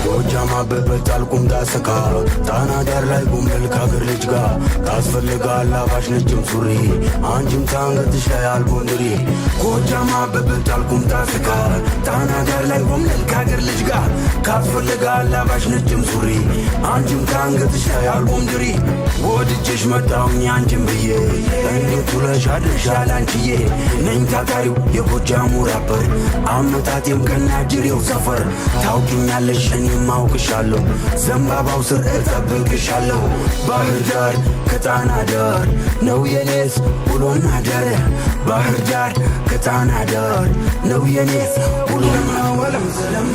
ጎጃም አበበት አልቁም ዳሰካ ጣና ዳር ላይ ጉምል ካገር ልጅ ጋ ታስፈልጋል አባሽ ነጭም ሱሪ አንቺም ታንገትሽ ላይ አልቦንድሪ ጎጃም አበበት አልቁም ዳሰካ ጣና ዳር ላይ ጉምል ካገር ልጅ ጋ ታስፈልጋል አባሽ ነጭም ሱሪ አንቺም ታንገትሽ ላይ አልቦንድሪ ወድጄሽ መጣሁኝ አንቺም ብዬ እንዴት ውለሽ አድርሻል አንቺዬ ነኝ ታታሪው የጎጃሙ ራፐር አመጣጤም ከናጅሬው ሰፈር ታውቂኛለሽ እኔም አውቅሻለሁ ዘንባባው ስር እጠብቅሻለሁ ባህር ዳር ከጣና ዳር ነው የኔስ ውሎና አዳር ባህር ዳር ከጣና ዳር ነው የኔስ ውሎና ወለም ሰለም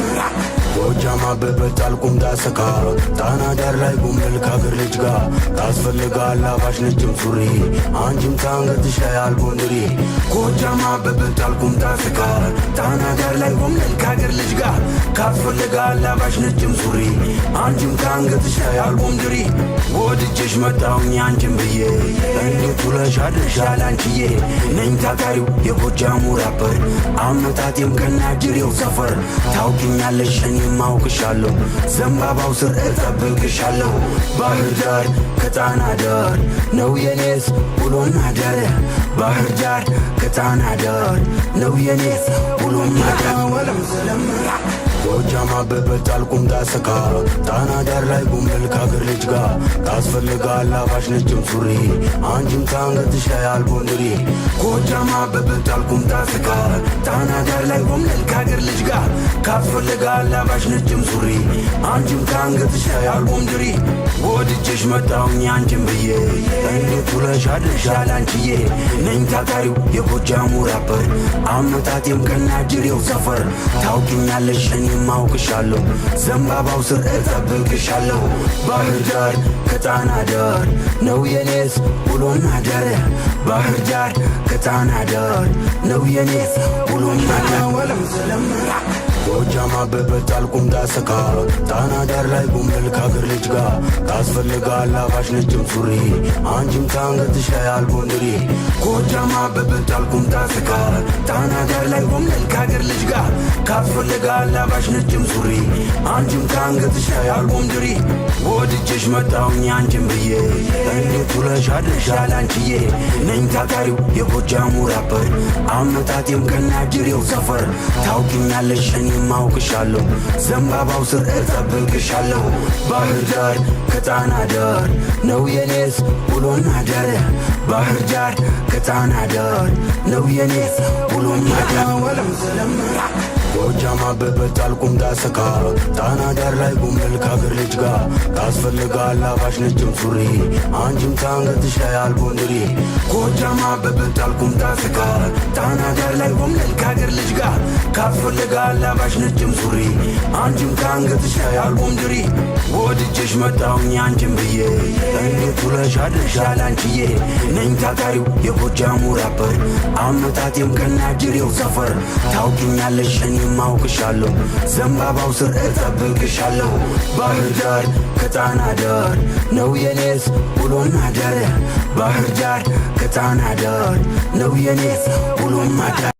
ጎጃም አበበት አልቁም ዳሰካ ጣና ዳር ላይ ጉምል ካገር ልጅ ጋ ታስፈልጋል አባሽ ነጭም ሱሪ አንቺም ታንገትሽ ላይ አልቦንድሪ ጎጃም አበበት አልቁም ዳሰካ ጣና ዳር ላይ ጉምል ካገር ልጅ ጋ ታስፈልጋል አባሽ ነጭም ሱሪ አንቺም ታንገትሽ ላይ አልቦንድሪ ወድጄሽ መጣሁኝ አንቺም ብዬ እንዴት ውለሽ አድርሻል አንቺዬ ነኝ ታታሪው የጎጃሙ ራፐር አመጣጤም ከናጅሬው ሰፈር ታውቂኛለሽ እኔም አውቅሻለሁ ዘንባባው ስር እጠብቅሻለሁ ባህር ዳር ከጣና ዳር ነው የኔስ ውሎና አዳር ባህር ዳር ከጣና ዳር ነው የኔስ ውሎና አዳር ወለም ሰለም ጎጃም አበበት አልቁም ዳሰካ ጣና ዳር ላይ ጉምል ካገር ልጅ ጋ ታስፈልጋል አባሽ ነጭም ሱሪ አንቺም ታንገትሽ ላይ አልቦንድሪ ጎጃም አበበት አልቁም ዳሰካ ጣና ዳር ላይ ጉምል ካገር ልጅ ጋ ታስፈልጋል አባሽ ነጭም ሱሪ አንቺም ታንገትሽ ላይ አልቦንድሪ ወድጄሽ መጣሁኝ አንቺም ብዬ እንዴት ውለሽ አድርሻል አንቺዬ ነኝ ታታሪው የጎጃሙ ራፐር አመጣጤም ከናጅሬው ሰፈር ታውቂኛለሽ እኔም አውቅሻለሁ ዘንባባው ስር እጠብቅሻለሁ ባህር ዳር ከጣና ዳር ነው የኔስ ውሎና አዳር ባህር ዳር ከጣና ዳር ነው የኔስ ውሎና አዳር ወለም ሰለም ጎጃም አበበት አልቁም ዳሰካ ጣና ዳር ላይ ጉምል ካገር ልጅ ጋ ታስፈልጋል አባሽ ነጭም ሱሪ አንቺም ታንገትሽ ላይ አልቦንድሪ ጎጃም አበበት አልቁም ዳሰካ ጣና ዳር ላይ ጉምል ካገር ልጅ ጋ ታስፈልጋል አባሽ ነጭም ሱሪ አንቺም ታንገትሽ ላይ አልቦንድሪ ወድጄሽ መጣሁኝ አንቺም ብዬ እንዴት ውለሽ አድርሻል አንቺዬ ነኝ ታታሪው የጎጃሙ ራፐር አመጣጤም ከናጅሬው ሰፈር ታውቂኛለሽ እኔም አውቅሻለሁ ዘንባባው ስር እጠብቅሻለሁ ባህር ዳር ከጣና ዳር ነው የኔስ ውሎና አዳር ባህር ዳር ከጣና ዳር ነው የኔስ ውሎና አዳር ወለም ሰለም ጎጃም አበበት አልቁም ዳሰካ ጣና ዳር ላይ ጉምል ካገር ልጅ ጋ ታስፈልጋል አባሽ ነጭም ሱሪ አንቺም ታንገትሽ ላይ አልቦንድሪ ጎጃም አበበት አልቁም ዳሰካ ጣና ዳር ላይ ጉምል ካገር ልጅ ጋ ታስፈልጋል አባሽ ነጭም ሱሪ አንቺም ታንገትሽ ላይ አልቦንድሪ ወድጄሽ መጣሁኝ አንቺም ብዬ እንዴት ውለሽ አድርሻል አንቺዬ ነኝ ታታሪው የጎጃሙ ራፐር አመጣጤም ከናጅሬው ሰፈር ታውቂኛለሽ እኔም አውቅሻለሁ ዘንባባው ስር እጠብቅሻለሁ ባህር ዳር ከጣና ዳር ነው የኔስ ውሎና አዳር ባህር ዳር ከጣና ዳር ነው የኔስ ውሎና አዳር